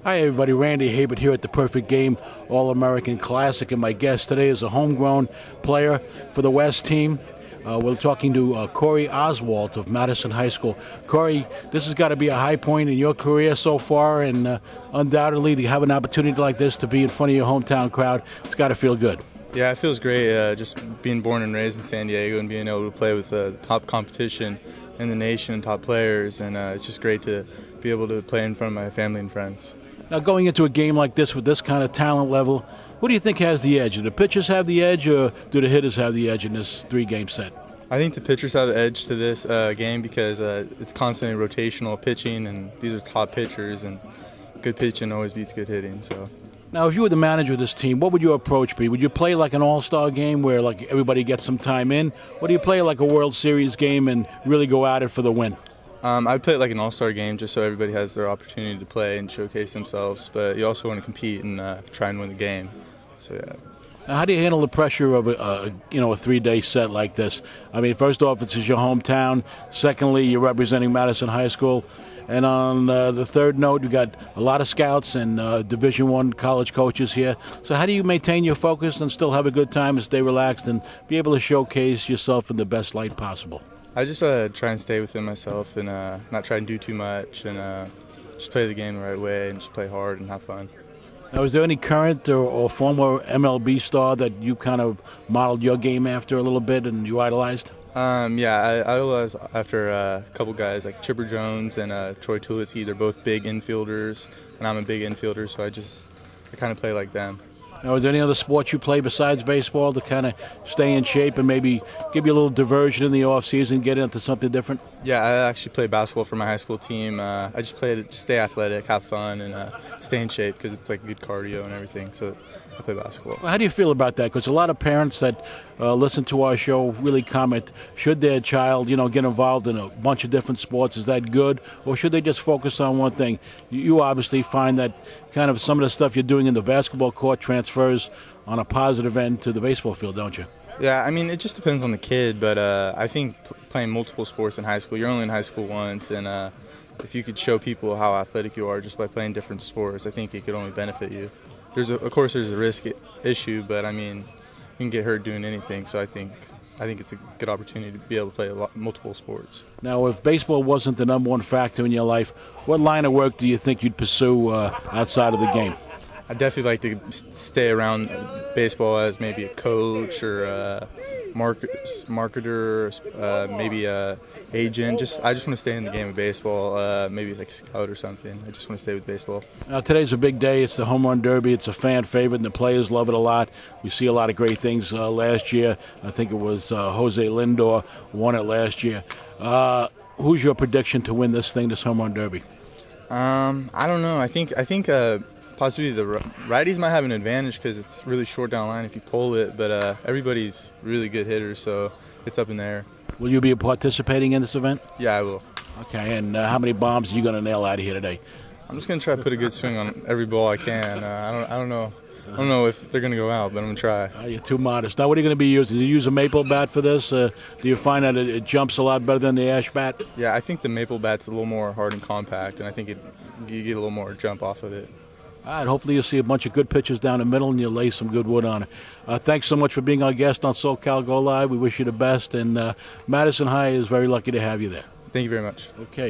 Hi, everybody. Randy Habert here at the Perfect Game All-American Classic, and my guest today is a homegrown player for the West team. We're talking to Corey Oswalt of Madison High School. Corey, this has got to be a high point in your career so far, and undoubtedly to have an opportunity like this to be in front of your hometown crowd, it's got to feel good. Yeah, it feels great just being born and raised in San Diego and being able to play with the top competition in the nation and top players, and it's just great to be able to play in front of my family and friends. Now, going into a game like this with this kind of talent level, who do you think has the edge? Do the pitchers have the edge, or do the hitters have the edge in this three-game set? I think the pitchers have the edge to this game because it's constantly rotational pitching, and these are top pitchers, and good pitching always beats good hitting. So. Now, if you were the manager of this team, what would your approach be? Would you play like an all-star game where like everybody gets some time in, or do you play like a World Series game and really go at it for the win? I'd play it like an all-star game just so everybody has their opportunity to play and showcase themselves, but you also want to compete and try and win the game. So, yeah. Now, how do you handle the pressure of a three-day set like this? I mean, first off, this is your hometown. Secondly, you're representing Madison High School. And on the third note, you got a lot of scouts and Division I college coaches here. So how do you maintain your focus and still have a good time and stay relaxed and be able to showcase yourself in the best light possible? I just try and stay within myself and not try and do too much and just play the game the right way and just play hard and have fun. Now, is there any current or former MLB star that you kind of modeled your game after a little bit and you idolized? Yeah, I idolize after a couple guys like Chipper Jones and Troy Tulowitzki. They're both big infielders, and I'm a big infielder, so I kind of play like them. Now, is there any other sports you play besides baseball to kind of stay in shape and maybe give you a little diversion in the off season, get into something different? Yeah, I actually play basketball for my high school team. I just play to stay athletic, have fun, and stay in shape because it's like good cardio and everything. So I play basketball. Well, how do you feel about that? Because a lot of parents that listen to our show really comment, should their child, get involved in a bunch of different sports? Is that good? Or should they just focus on one thing? You obviously find that kind of some of the stuff you're doing in the basketball court transfers on a positive end to the baseball field, don't you? Yeah, I mean, it just depends on the kid, but I think playing multiple sports in high school, you're only in high school once, and if you could show people how athletic you are just by playing different sports, I think it could only benefit you. Of course, there's a risk issue, but I mean, you can get hurt doing anything, so I think it's a good opportunity to be able to play multiple sports. Now, if baseball wasn't the number one factor in your life, what line of work do you think you'd pursue outside of the game? I'd definitely like to stay around baseball as maybe a coach or a marketer, maybe a agent. I just want to stay in the game of baseball, maybe like a scout or something. I just want to stay with baseball. Now, today's a big day. It's the Home Run Derby. It's a fan favorite, and the players love it a lot. We see a lot of great things last year. I think it was Jose Lindor won it last year. Who's your prediction to win this Home Run Derby? I don't know. I think possibly the righties might have an advantage because it's really short down line if you pull it, but everybody's really good hitters, so it's up in the air. Will you be participating in this event? Yeah, I will. Okay, and how many bombs are you going to nail out of here today? I'm just going to try to put a good swing on every ball I can. I don't know if they're going to go out, but I'm going to try. You're too modest. Now, what are you going to be using? Do you use a maple bat for this? Do you find that it jumps a lot better than the ash bat? Yeah, I think the maple bat's a little more hard and compact, and I think you get a little more jump off of it. All right, hopefully you'll see a bunch of good pitches down the middle and you'll lay some good wood on it. Thanks so much for being our guest on SoCal Go Live. We wish you the best, and Madison High is very lucky to have you there. Thank you very much. Okay.